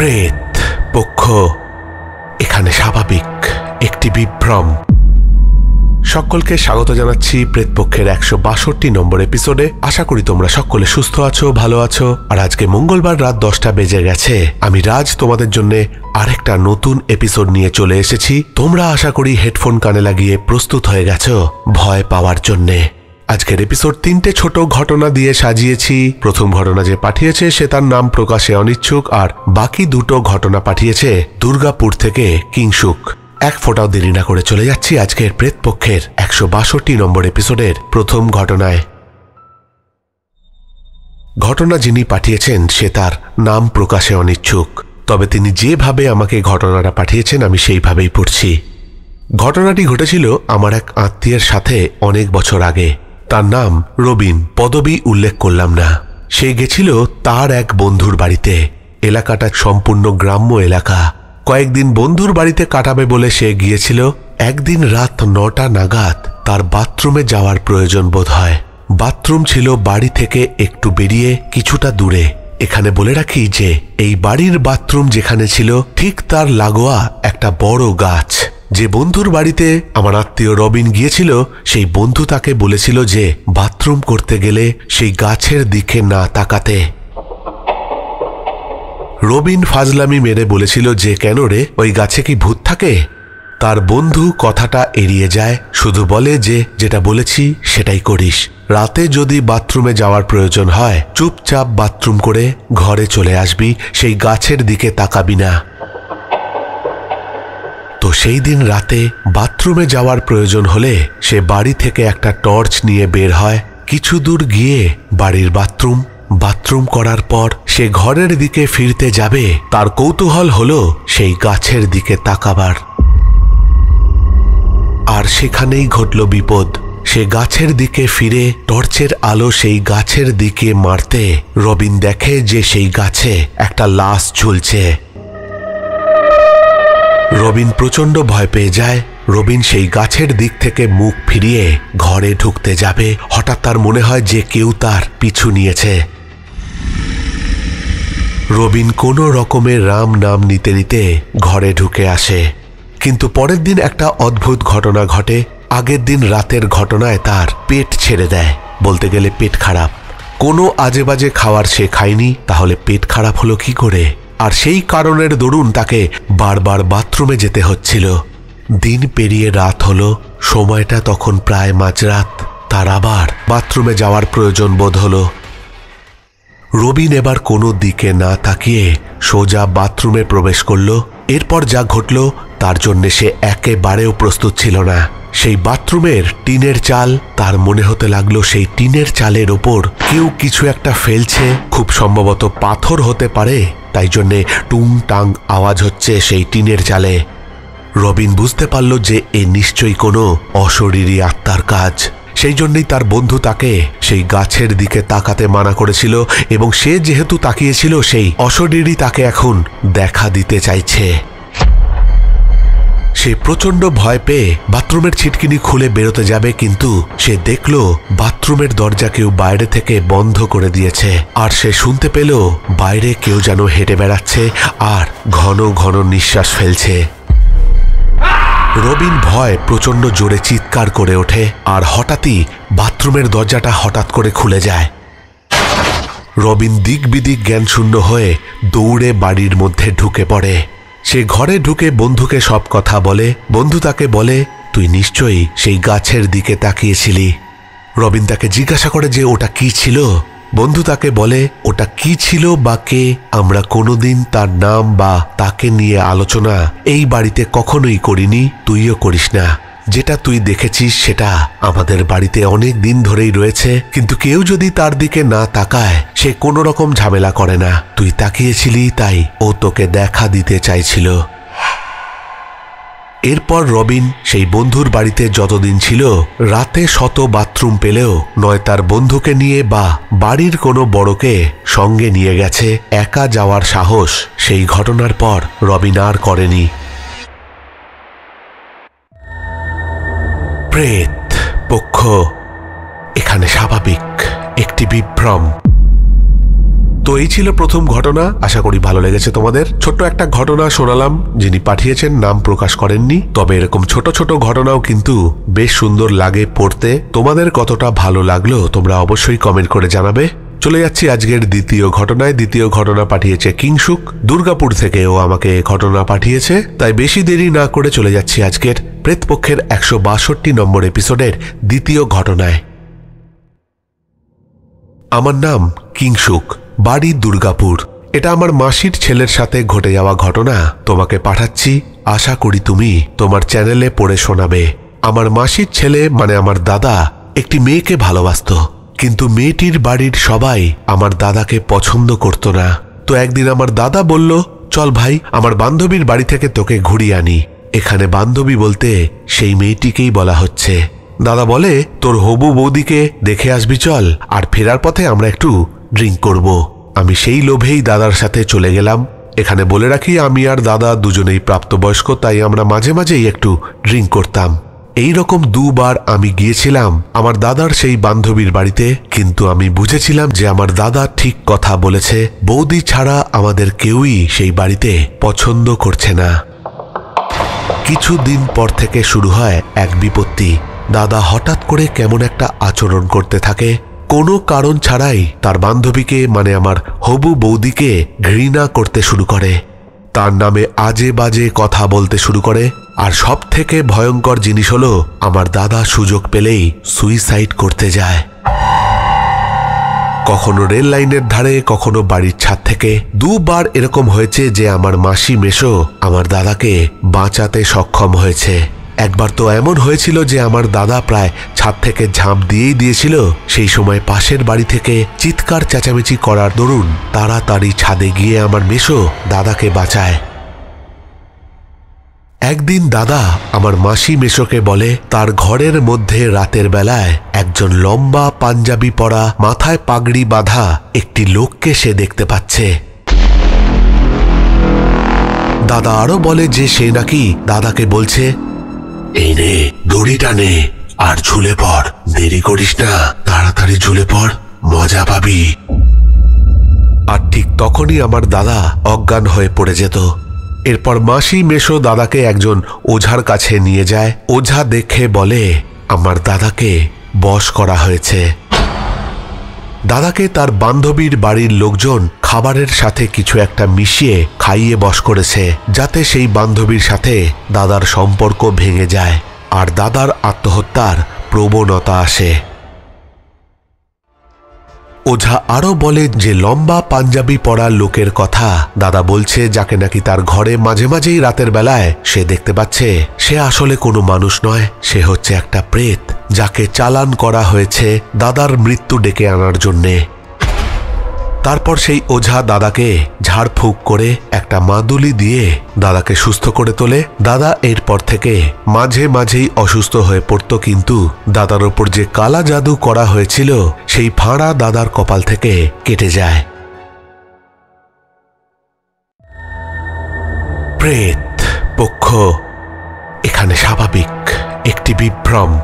প্রেত পক্ষ এখানে স্বাভাবিক একটি বিভ্রম। সকলকে স্বাগত জানাচ্ছি প্রেতপক্ষের ১৬২ নম্বর এপিসোডে। আশা করি তোমরা সকলে সুস্থ আছো, ভালো আছো। আর আজকে মঙ্গলবার রাত 10টা বেজে গেছে। আমি রাজ তোমাদের জন্য আরেকটা নতুন এপিসোড নিয়ে চলে এসেছি। তোমরা আশা করি হেডফোন কানে লাগিয়ে প্রস্তুত হয়ে গেছো ভয় পাওয়ার জন্যে। আজকের এপিসোড 3টে ছোট ঘটনা দিয়ে সাজিয়েছি। প্রথম ঘটনা যে পাঠিয়েছে সে তার নাম প্রকাশে অনিচ্ছুক, আর বাকি দুটো ঘটনা পাঠিয়েছে দুর্গাপুর থেকে কিংসুক। এক ফোঁটাও দেরি না করে চলে যাচ্ছি আজকের প্রেতপক্ষের ১৬২ নম্বর এপিসোডের প্রথম ঘটনায়। ঘটনা যিনি পাঠিয়েছেন সে তার নাম প্রকাশে অনিচ্ছুক, তবে তিনি যেভাবে আমাকে ঘটনাটা পাঠিয়েছেন আমি সেইভাবেই পড়ছি। ঘটনাটি ঘটেছিল আমার এক আত্মীয়ের সাথে অনেক বছর আগে। তার নাম রবিন, পদবি উল্লেখ করলাম না। সে গেছিল তার এক বন্ধুর বাড়িতে। এলাকাটা সম্পূর্ণ গ্রাম্য এলাকা। কয়েকদিন বন্ধুর বাড়িতে কাটাবে বলে সে গিয়েছিল। একদিন রাত ৯টা নাগাদ তার বাথরুমে যাওয়ার প্রয়োজন বোধ হয়। বাথরুম ছিল বাড়ি থেকে একটু বেরিয়ে কিছুটা দূরে। এখানে বলে রাখি যে এই বাড়ির বাথরুম যেখানে ছিল ঠিক তার লাগোয়া একটা বড় গাছ। যে বন্ধুর বাড়িতে আমার আত্মীয় রবিন গিয়েছিল সেই বন্ধু তাকে বলেছিল যে বাথরুম করতে গেলে সেই গাছের দিকে না তাকাতে। রবিন ফাজলামি মেরে বলেছিল যে কেন রে, ওই গাছে কি ভূত থাকে? তার বন্ধু কথাটা এড়িয়ে যায়, শুধু বলে যে যেটা বলেছি সেটাই করিস। রাতে যদি বাথরুমে যাওয়ার প্রয়োজন হয় চুপচাপ বাথরুম করে ঘরে চলে আসবি, সেই গাছের দিকে তাকাবি না। তো সেই দিন রাতে বাথরুমে যাওয়ার প্রয়োজন হলে সে বাড়ি থেকে একটা টর্চ নিয়ে বের হয়। কিছু দূর গিয়ে বাড়ির বাথরুম করার পর সে ঘরের দিকে ফিরতে যাবে। তার কৌতূহল হলো সেই গাছের দিকে তাকাবার। আর সেখানেই ঘটল বিপদ। সে গাছের দিকে ফিরে টর্চের আলো সেই গাছের দিকে মারতে রবিন দেখে যে সেই গাছে একটা লাশ ঝুলছে। রবিন প্রচন্ড ভয় পেয়ে যায়। রবিন সেই গাছের দিক থেকে মুখ ফিরিয়ে ঘরে ঢুকতে যাবে। হঠাৎ তার মনে হয় যে কেউ তার পিছু নিয়েছে। রবিন কোনো রকমের রাম নাম নিতে নিতে ঘরে ঢুকে আসে। কিন্তু পরের দিন একটা অদ্ভুত ঘটনা ঘটে। আগের দিন রাতের ঘটনায় তার পেট ছেড়ে দেয়। বলতে গেলে পেট খারাপ। কোনো আজে বাজে খাবার সে খায়নি, তাহলে পেট খারাপ হলো কি করে? আর সেই কারণের দরুন তাকে বারবার বাথরুমে যেতে হচ্ছিল। দিন পেরিয়ে রাত হলো। সময়টা তখন প্রায় মাঝরাত। তার আবার বাথরুমে যাওয়ার প্রয়োজন বোধ হলো। রবিন এবার কোনো দিকে না তাকিয়ে সোজা বাথরুমে প্রবেশ করল। এরপর যা ঘটল তার জন্য সে একেবারেও প্রস্তুত ছিল না। সেই বাথরুমের টিনের চাল, তার মনে হতে লাগলো সেই টিনের চালের ওপর কেউ কিছু একটা ফেলছে। খুব সম্ভবত পাথর হতে পারে, তাই জন্যে টুং টাং আওয়াজ হচ্ছে সেই টিনের চালে। রবিন বুঝতে পারল যে এ নিশ্চয়ই কোনো অশরীরী আত্মার কাজ। সেই জন্যই তার বন্ধু তাকে সেই গাছের দিকে তাকাতে মানা করেছিল, এবং সে যেহেতু তাকিয়েছিল সেই অশরীরী তাকে এখন দেখা দিতে চাইছে। সে প্রচন্ড ভয় পেয়ে বাথরুমের ছিটকিনি খুলে বেরোতে যাবে, কিন্তু সে দেখল বাথরুমের দরজা কেউ বাইরে থেকে বন্ধ করে দিয়েছে। আর সে শুনতে পেল বাইরে কেউ যেন হেঁটে বেড়াচ্ছে আর ঘন ঘন নিঃশ্বাস ফেলছে। রবিন ভয় প্রচন্ড জোরে চিৎকার করে ওঠে, আর হঠাৎই বাথরুমের দরজাটা হঠাৎ করে খুলে যায়। রবিন দিক বিদিক জ্ঞানশূন্য হয়ে দৌড়ে বাড়ির মধ্যে ঢুকে পড়ে। সে ঘরে ঢুকে বন্ধুকে সব কথা বলে। বন্ধু তাকে বলে, তুই নিশ্চয়ই সেই গাছের দিকে তাকিয়েছিলি। রবিন তাকে জিজ্ঞাসা করে যে ওটা কি ছিল। বন্ধু তাকে বলে ওটা কি ছিল বা কে, আমরা কোনোদিন তার নাম বা তাকে নিয়ে আলোচনা এই বাড়িতে কখনোই করিনি, তুইও করিস না। যেটা তুই দেখেছিস সেটা আমাদের বাড়িতে অনেক দিন ধরেই রয়েছে, কিন্তু কেউ যদি তার দিকে না তাকায় সে কোনো রকম ঝামেলা করে না। তুই তাকিয়েছিলি তাই ও তোকে দেখা দিতে চাইছিল। এরপর রবিন সেই বন্ধুর বাড়িতে যতদিন ছিল রাতে শত বাথরুম পেলেও নয় তার বন্ধুকে নিয়ে বা বাড়ির কোনো বড়কে সঙ্গে নিয়ে গেছে। একা যাওয়ার সাহস সেই ঘটনার পর রবিন আর করেনি। প্রেত পক্ষ এখানে স্বাভাবিক একটি বিভ্রম। তো এই ছিল প্রথম ঘটনা। আশা করি ভালো লেগেছে তোমাদের। ছোট্ট একটা ঘটনা শোনালাম, যিনি পাঠিয়েছেন নাম প্রকাশ করেননি। তবে এরকম ছোট ছোট ঘটনাও কিন্তু বেশ সুন্দর লাগে পড়তে। তোমাদের কতটা ভালো লাগলো তোমরা অবশ্যই কমেন্ট করে জানাবে। চলে যাচ্ছি আজকের দ্বিতীয় ঘটনায়। দ্বিতীয় ঘটনা পাঠিয়েছে কিংসুক দুর্গাপুর থেকে। ও আমাকে ঘটনা পাঠিয়েছে, তাই বেশি দেরি না করে চলে যাচ্ছি আজকের প্রেতপক্ষের 162 নম্বর এপিসোডের দ্বিতীয় ঘটনায়। আমার নাম কিংসুক, বাড়ি দুর্গাপুর। এটা আমার মাসির ছেলের সাথে ঘটে যাওয়া ঘটনা তোমাকে পাঠাচ্ছি। আশা করি তুমি তোমার চ্যানেলে পড়ে শোনাবে। আমার মাসির ছেলে মানে আমার দাদা একটি মেয়েকে ভালোবাসতো, কিন্তু মেয়েটির বাড়ির সবাই আমার দাদাকে পছন্দ করত না। তো একদিন আমার দাদা বলল, চল ভাই আমার বান্ধবীর বাড়ি থেকে তোকে ঘুরিয়ে আনি। এখানে বান্ধবী বলতে সেই মেয়েটিকেই বলা হচ্ছে। দাদা বলে, তোর হবু বৌদিকে দেখে আসবি চল, আর ফেরার পথে আমরা একটু ড্রিঙ্ক করব। আমি সেই লোভেই দাদার সাথে চলে গেলাম। এখানে বলে রাখি আমি আর দাদা দুজনেই প্রাপ্তবয়স্ক, তাই আমরা মাঝে মাঝেই একটু ড্রিঙ্ক করতাম। এই রকম দুবার আমি গিয়েছিলাম আমার দাদার সেই বান্ধবীর বাড়িতে, কিন্তু আমি বুঝেছিলাম যে আমার দাদা ঠিক কথা বলেছে, বৌদি ছাড়া আমাদের কেউই সেই বাড়িতে পছন্দ করছে না। কিছুদিন পর থেকে শুরু হয় এক বিপত্তি। দাদা হঠাৎ করে কেমন একটা আচরণ করতে থাকে, কোনো কারণ ছাড়াই তার বান্ধবীকে মানে আমার হবু বৌদিকে ঘৃণা করতে শুরু করে। তার নামে আজে বাজে কথা বলতে শুরু করে। আর সব থেকে ভয়ঙ্কর জিনিস হলো আমার দাদা সুযোগ পেলেই সুইসাইড করতে যায়। কখনো রেল লাইনের ধারে, কখনো বাড়ির ছাদ থেকে। দুবার এরকম হয়েছে যে আমার মাসি মেশো আমার দাদাকে বাঁচাতে সক্ষম হয়েছে। একবার তো এমন হয়েছিল যে আমার দাদা প্রায় ছাদ থেকে ঝাঁপ দিয়েই দিয়েছিল। সেই সময় পাশের বাড়ি থেকে চিৎকার চেঁচামেচি করার দরুন তাড়াতাড়ি ছাদে গিয়ে আমার মেশো দাদাকে বাঁচায়। একদিন দাদা আমার মাসি মেশোকে বলে তার ঘরের মধ্যে রাতের বেলায় একজন লম্বা পাঞ্জাবি পরা, মাথায় পাগড়ি বাঁধা একটি লোককে সে দেখতে পাচ্ছে। দাদা আরো বলে যে সে নাকি দাদাকে বলছে, এই নে দড়িটা নে আর ঝুলে পড়, দেরি করিস না, তাড়াতাড়ি ঝুলে পড়, মজা পাবি। আর ঠিক তখনই আমার দাদা অজ্ঞান হয়ে পড়ে যেত। এরপর মাসি মেশো দাদাকে একজন ওঝার কাছে নিয়ে যায়। ওঝা দেখে বলে আমার দাদাকে বশ করা হয়েছে। দাদাকে তার বান্ধবীর বাড়ির লোকজন খাবারের সাথে কিছু একটা মিশিয়ে খাইয়ে বশ করেছে, যাতে সেই বান্ধবীর সাথে দাদার সম্পর্ক ভেঙে যায় আর দাদার আত্মহত্যার প্রবণতা আসে। ওঝা আরো বলে যে লম্বা পাঞ্জাবি পরা লোকের কথা দাদা বলছে, যাকে নাকি তার ঘরে মাঝে মাঝেই রাতের বেলায় সে দেখতে পাচ্ছে, সে আসলে কোনো মানুষ নয়, সে হচ্ছে একটা প্রেত, যাকে চালান করা হয়েছে দাদার মৃত্যু ডেকে আনার জন্যে। তারপর সেই ওঝা দাদাকে ঝাড়ফুঁক করে একটা মাদুলি দিয়ে দাদাকে সুস্থ করে তোলে। দাদা এরপর থেকে মাঝে মাঝেই অসুস্থ হয়ে পড়ত, কিন্তু দাদার ওপর যে কালা জাদু করা হয়েছিল সেই ফাঁড়া দাদার কপাল থেকে কেটে যায়। প্রেত পক্ষ এখানে স্বাভাবিক একটি বিভ্রম।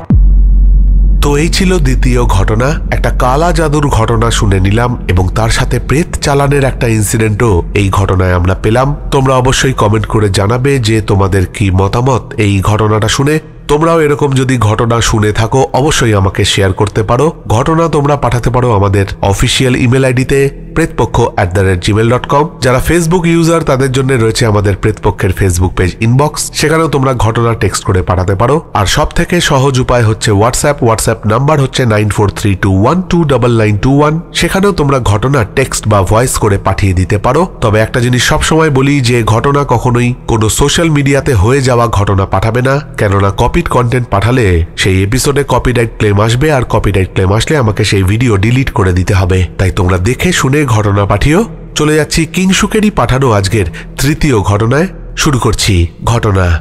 তো এই ছিল দ্বিতীয় ঘটনা। একটা কালা জাদুর ঘটনা শুনে নিলাম এবং তার সাথে প্রেত চালানের একটা ইনসিডেন্টও এই ঘটনায় আমরা পেলাম। তোমরা অবশ্যই কমেন্ট করে জানাবে যে তোমাদের কি মতামত এই ঘটনাটা শুনে। তোমরাও এরকম যদি ঘটনা শুনে থাকো অবশ্যই আমাকে শেয়ার করতে পারো। ঘটনা তোমরা পাঠাতে পারো আমাদের অফিসিয়াল ইমেল আইডিতে pretpokho@gmail.com। যারা ফেসবুক ইউজার তাদের জন্য রয়েছে আমাদের প্রেতপক্ষের ফেসবুক পেজ ইনবক্স, সেখানেও তোমরা ঘটনা টেক্সট করে পাঠাতে পারো। আর সব থেকে সহজ উপায় হচ্ছে হোয়াটসঅ্যাপ নাম্বার হচ্ছে 9432129921। সেখানেও তোমরা ঘটনা টেক্সট বা ভয়েস করে পাঠিয়ে দিতে পারো। তবে একটা জিনিস সবসময় বলি যে ঘটনা কখনোই কোনো সোশ্যাল মিডিয়াতে হয়ে যাওয়া ঘটনা পাঠাবে না, কেননা কপিড কন্টেন্ট পাঠালে সেই এপিসোডে কপিরাইট ক্লেম আসবে, আর কপিরাইট ক্লেম আসলে আমাকে সেই ভিডিও ডিলিট করে দিতে হবে। তাই তোমরা দেখে শুনে ঘটনা পাঠিও। চলে যাচ্ছি কিংসুকেরই পাঠানো আজকের তৃতীয় ঘটনায়। শুরু করছি ঘটনা।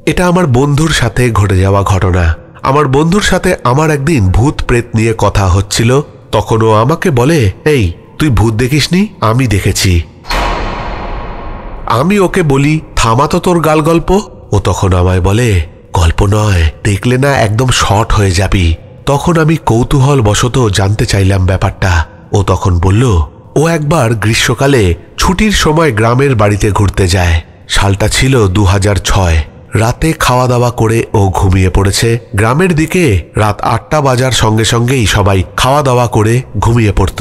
এটা আমার বন্ধুর সাথে ঘটে যাওয়া ঘটনা। আমার বন্ধুর সাথে আমার একদিন ভূত প্রেত নিয়ে কথা হচ্ছিল। তখন ও আমাকে বলে, এই তুই ভূত দেখিসনি? আমি দেখেছি। আমি ওকে বলি, থামা তো তোর গাল গল্প। ও তখন আমায় বলে, গল্প নয়, দেখলে না একদম শর্ট হয়ে যাবি। তখন আমি কৌতূহল বশত জানতে চাইলাম ব্যাপারটা। ও ও তখন বলল ও একবার গ্রীষ্মকালে ছুটির সময় গ্রামের বাড়িতে ঘুরতে যায়। সালটা ছিল 2006। রাতে খাওয়া দাওয়া করে ও ঘুমিয়ে পড়েছে। গ্রামের দিকে রাত 8টা বাজার সঙ্গে সঙ্গেই সবাই খাওয়া দাওয়া করে ঘুমিয়ে পড়ত।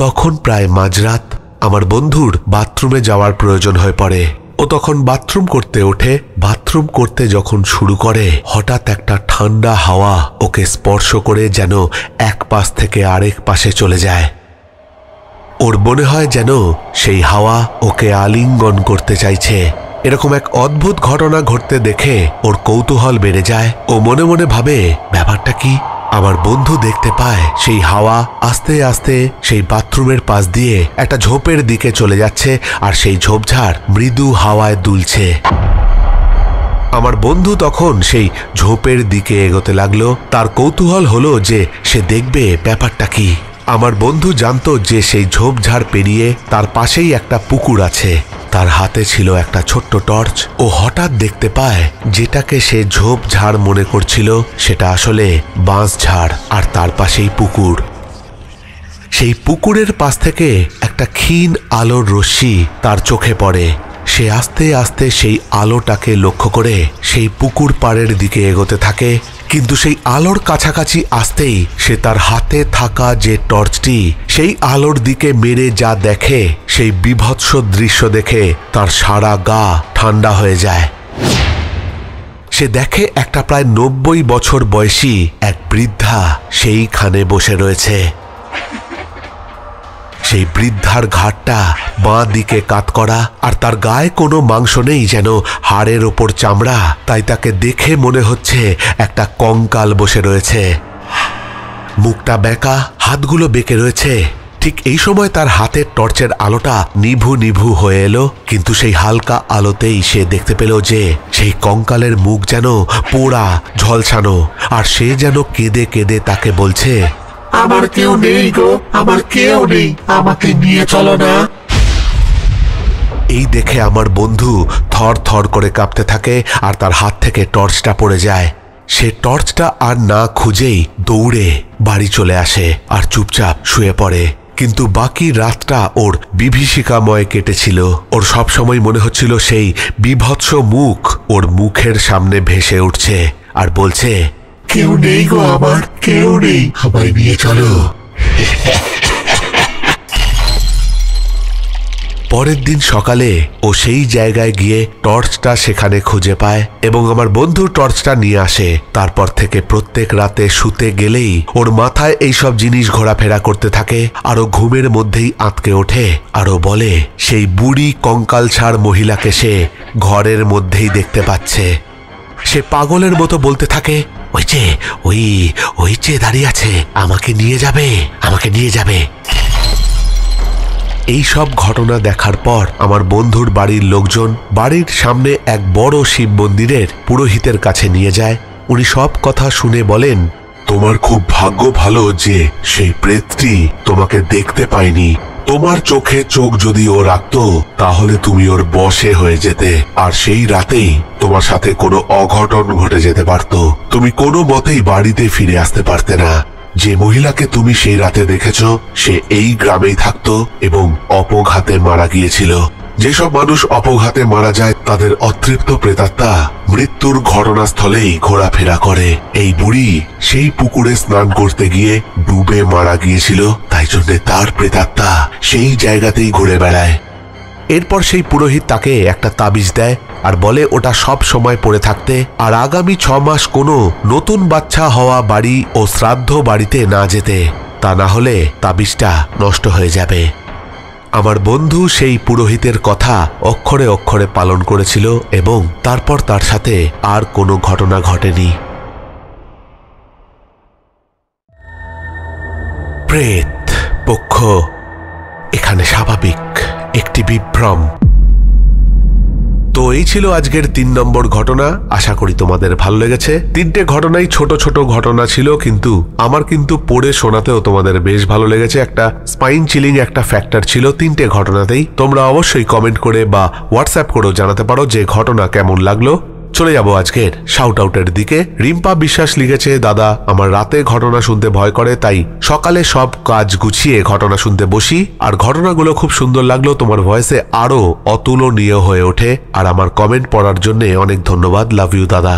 তখন প্রায় মাঝরাত। আমার বন্ধুর বাথরুমে যাওয়ার প্রয়োজন হয়ে পড়ে। ও তখন বাথরুম করতে ওঠে। বাথরুম করতে যখন শুরু করে হঠাৎ একটা ঠান্ডা হাওয়া ওকে স্পর্শ করে যেন এক পাশ থেকে আরেক পাশে চলে যায়। ওর মনে হয় যেন সেই হাওয়া ওকে আলিঙ্গন করতে চাইছে। এরকম এক অদ্ভুত ঘটনা ঘটতে দেখে ওর কৌতূহল বেড়ে যায়। ও মনে মনে ভাবে ব্যাপারটা কি। আমার বন্ধু দেখতে পায় সেই হাওয়া আস্তে আস্তে সেই বাথরুমের পাশ দিয়ে একটা ঝোপের দিকে চলে যাচ্ছে, আর সেই ঝোপঝাড় মৃদু হাওয়ায় দুলছে। আমার বন্ধু তখন সেই ঝোপের দিকে এগোতে লাগলো। তার কৌতূহল হলো যে সে দেখবে ব্যাপারটা কি। আমার বন্ধু জানতো যে সেই ঝোপঝাড় পেরিয়ে তার পাশেই একটা পুকুর আছে। তার হাতে ছিল একটা ছোট্ট টর্চ। ও হঠাৎ দেখতে পায় যেটাকে সে ঝোপঝাড় মনে করছিল সেটা আসলে বাঁশঝাড়, আর তার পাশেই পুকুর। সেই পুকুরের পাশ থেকে একটা ক্ষীণ আলোর রশ্মি তার চোখে পড়ে। সে আস্তে আস্তে সেই আলোটাকে লক্ষ্য করে সেই পুকুর পাড়ের দিকে এগোতে থাকে। কিন্তু সেই আলোর কাছাকাছি আসতেই সে তার হাতে থাকা যে টর্চটি সেই আলোর দিকে মেরে যা দেখে, সেই বীভৎস দৃশ্য দেখে তার সারা গা ঠান্ডা হয়ে যায়। সে দেখে একটা প্রায় 90 বছর বয়সী এক বৃদ্ধা সেইখানে বসে রয়েছে। সেই বৃদ্ধার ঘাড়টা বাঁ দিকে কাত করা, আর তার গায়ে কোনো মাংস নেই, যেন হাড়ের ওপর চামড়া। তাই তাকে দেখে মনে হচ্ছে একটা কঙ্কাল বসে রয়েছে। মুখটা বেঁকা, হাতগুলো বেঁকে রয়েছে। ঠিক এই সময় তার হাতের টর্চের আলোটা নিভু নিভু হয়ে এলো। কিন্তু সেই হালকা আলোতেই সে দেখতে পেল যে সেই কঙ্কালের মুখ যেন পোড়া ঝলসানো, আর সে যেন কেঁদে কেঁদে তাকে বলছে, আমার কেউ নেই গো, আমার কেউ নেই, আমাকে নিয়ে চলো না। এই দেখে আমার বন্ধু থর থর করে কাঁপতে থাকে, আর তার হাত থেকে টর্চটা পড়ে যায়। সে টর্চটা আর না খুঁজেই দৌড়ে বাড়ি চলে আসে আর চুপচাপ শুয়ে পড়ে। কিন্তু বাকি রাতটা ওর বিভীষিকাময় কেটেছিল। ওর সবসময় মনে হচ্ছিল সেই বীভৎস মুখ ওর মুখের সামনে ভেসে উঠছে আর বলছে, কেউ নেই গো, আমার কেউ নেই, আমায় নিয়ে চলো। পরের দিন সকালে ও সেই জায়গায় গিয়ে টর্চটা সেখানে খুঁজে পায় এবং আমার বন্ধু টর্চটা নিয়ে আসে। তারপর থেকে প্রত্যেক রাতে শুতে গেলেই ওর মাথায় এইসব জিনিস ঘোরাফেরা করতে থাকে, আরো ঘুমের মধ্যেই আঁতকে ওঠে। আরো বলে সেই বুড়ি কঙ্কালছাড় মহিলাকে সে ঘরের মধ্যেই দেখতে পাচ্ছে। সে পাগলের মতো বলতে থাকে, ওই যে দাঁড়িয়ে আছে, আমাকে নিয়ে যাবে, আমাকে নিয়ে যাবে। এই সব ঘটনা দেখার পর আমার বন্ধুর বাড়ির লোকজন বাড়ির সামনে এক বড় শিব মন্দিরের পুরোহিতের কাছে নিয়ে যায়। উনি সব কথা শুনে বলেন, তোমার খুব ভাগ্য ভালো যে সেই প্রেতটি তোমাকে দেখতে পায়নি। তোমার চোখে চোখ যদি ও রাখতো তাহলে তুমি ওর বশে হয়ে যেতে, আর সেই রাতেই তোমার সাথে কোনো অঘটন ঘটে যেতে পারত। তুমি কোনো মতেই বাড়িতে ফিরে আসতে পারতে না। যে মহিলাকে তুমি সেই রাতে দেখেছ সে এই গ্রামেই থাকতো এবং অপঘাতে মারা গিয়েছিল। যেসব মানুষ অপঘাতে মারা যায় তাদের অতৃপ্ত প্রেতাত্মা মৃত্যুর ঘটনাস্থলেই ঘোরাফেরা করে। এই বুড়ি সেই পুকুরে স্নান করতে গিয়ে ডুবে মারা গিয়েছিল, তাই জন্য তার প্রেতাত্মা সেই জায়গাতেই ঘুরে বেড়ায়। এরপর সেই পুরোহিত তাকে একটা তাবিজ দেয় আর বলে ওটা সব সময় পড়ে থাকতে, আর আগামী 6 মাস কোনো নতুন বাচ্চা হওয়া বাড়ি ও শ্রাদ্ধ বাড়িতে না যেতে, তা না হলে তাবিজটা নষ্ট হয়ে যাবে। আমার বন্ধু সেই পুরোহিতের কথা অক্ষরে অক্ষরে পালন করেছিল এবং তারপর তার সাথে আর কোনো ঘটনা ঘটেনি। প্রেত পক্ষ এখানে স্বাভাবিক একটি বিভ্রম। তো এই ছিল আজকের 3 নম্বর ঘটনা। আশা করি তোমাদের ভালো লেগেছে। 3টে ঘটনাই ছোট ছোট ঘটনা ছিল, কিন্তু আমার কিন্তু পড়ে শোনাতেও তোমাদের বেশ ভালো লেগেছে। একটা স্পাইন চিলিং একটা ফ্যাক্টর ছিল 3টে ঘটনাতেই। তোমরা অবশ্যই কমেন্ট করে বা হোয়াটসঅ্যাপ করেও জানাতে পারো যে ঘটনা কেমন লাগলো। চলে যাব আজকের শাউট আউটের দিকে। রিম্পা বিশ্বাস লিখেছে, দাদা আমার রাতে ঘটনা শুনতে ভয় করে, তাই সকালে সব কাজ গুছিয়ে ঘটনা শুনতে বসি, আর ঘটনাগুলো খুব সুন্দর লাগলো, তোমার ভয়েসে আরো অতুলনীয় হয়ে ওঠে। আর আমার কমেন্ট পড়ার জন্য অনেক ধন্যবাদ, লাভ ইউ দাদা।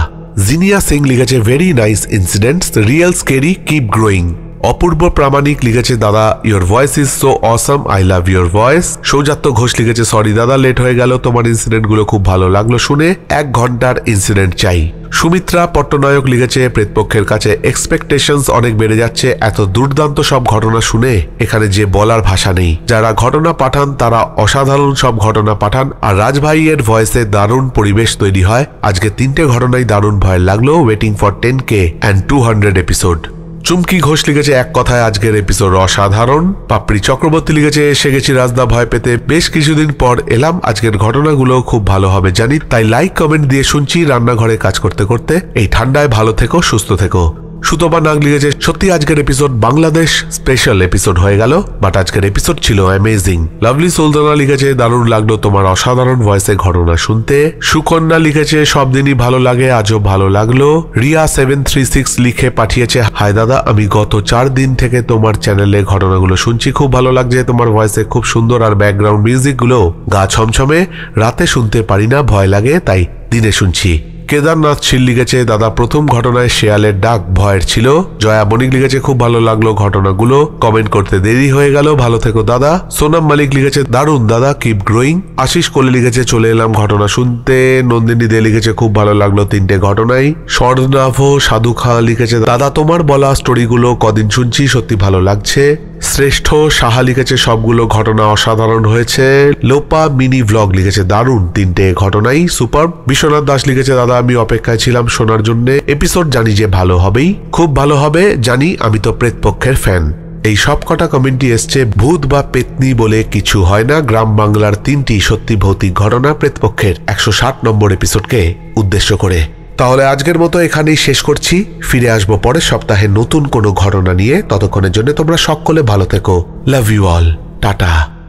জিনিয়া সিং লিখেছে, very nice incidents, real scary, keep growing. Apurba Pramanik লিখেছে, দাদা your voice is so awesome, I love your voice. Soujatya Ghosh লিখেছে, সরি দাদা লেট হয়ে গেল, তোমার ইনসিডেন্ট গুলো খুব ভালো লাগলো শুনে, 1 ঘন্টার ইনসিডেন্ট চাই। সুমিত্রা পট্টনায়ক লিখেছে, প্রেতপক্ষের কাছে এক্সপেকটেশনস অনেক বেড়ে যাচ্ছে, এত দুর্দান্ত সব ঘটনা শুনে এখানে যে বলার ভাষা নেই। যারা ঘটনা পাঠান তারা অসাধারণ সব ঘটনা পাঠান, আর রাজভাইয়ের ভয়েসে দারুণ পরিবেশ তৈরি হয়। আজকে 3টে ঘটনাই দারুণ ভয় লাগলো, waiting for 10K and 200 episode. Chumki Ghosh লিখেছে, এক কথায় আজকের এপিসোড অসাধারণ। পাপড়ি চক্রবর্তী লিখেছে, এসে গেছি রাজদা ভয় পেতে, বেশ কিছুদিন পর এলাম, আজকের ঘটনাগুলো খুব ভালো হবে জানি, তাই লাইক কমেন্ট দিয়ে শুনছি রান্নাঘরে কাজ করতে করতে। এই ঠান্ডায় ভালো থেকো, সুস্থ থেকো। সুতপা নাগ লিখেছে, সত্যি আজকের এপিসোড বাংলাদেশ স্পেশাল এপিসোড হয়ে গেল, বাট আজকের এপিসোড ছিল অ্যামেজিং। লাভলি সুলতানা লিখেছে, দারুণ লাগলো তোমার অসাধারণ ভয়েসে ঘটনা শুনতে। সুকন্যা লিখেছে, সব দিনই ভালো লাগে, আজও ভালো লাগলো। রিয়া 736 লিখে পাঠিয়েছে, হাই দাদা, আমি গত 4 দিন থেকে তোমার চ্যানেলে ঘটনাগুলো শুনছি, খুব ভালো লাগছে, তোমার ভয়েসে খুব সুন্দর, আর ব্যাকগ্রাউন্ড মিউজিক গুলো গা ছমছমে, রাতে শুনতে পারি না, ভয় লাগে, তাই দিনে শুনছি। কেদারনাথ শীল লিখেছে, দাদা প্রথম ঘটনায় শেয়ালের ডাক ভয়ের ছিল। জয়া বণিক লিখেছে, খুব ভালো লাগলো ঘটনাগুলো, কমেন্ট করতে দেরি হয়ে গেল, ভালো থেকো দাদা। সোনাম মালিক লিখেছে, দারুণ দাদা, কিপ গ্রোয়িং। আশিস কোলে লিখেছে, চলে এলাম ঘটনা শুনতে। নন্দিনী দে লিখেছে, খুব ভালো লাগলো 3টে ঘটনাই। স্বর্ণাভ সাধু খাঁ লিখেছে, দাদা তোমার বলা স্টোরিগুলো কদিন শুনছি, সত্যি ভালো লাগছে। শ্রেষ্ঠ সাহা লিখেছে, সবগুলো ঘটনা অসাধারণ হয়েছে। লোপা মিনি ভ্লগ লিখেছে, দারুণ 3টে ঘটনাই সুপার। বিশ্বনাথ দাস লিখেছে, দাদা আমি অপেক্ষায় ছিলাম শোনার জন্য, এপিসোড জানি যে ভালো হবেই, খুব ভালো হবে জানি, আমি তো প্রেতপক্ষের ফ্যান। এই সব কটা কমেন্টই এসছে, ভূত বা পেতনি বলে কিছু হয় না, গ্রাম বাংলার 3টি সত্যি ভৌতিক ঘটনা প্রেতপক্ষের 160 নম্বর এপিসোডকে উদ্দেশ্য করে। তাহলে আজকের মতো এখানেই শেষ করছি, ফিরে আসবো পরের সপ্তাহে নতুন কোনো ঘটনা নিয়ে। ততক্ষণের জন্য তোমরা সকলে ভালো থেকো, লাভ ইউ অল, টাটা।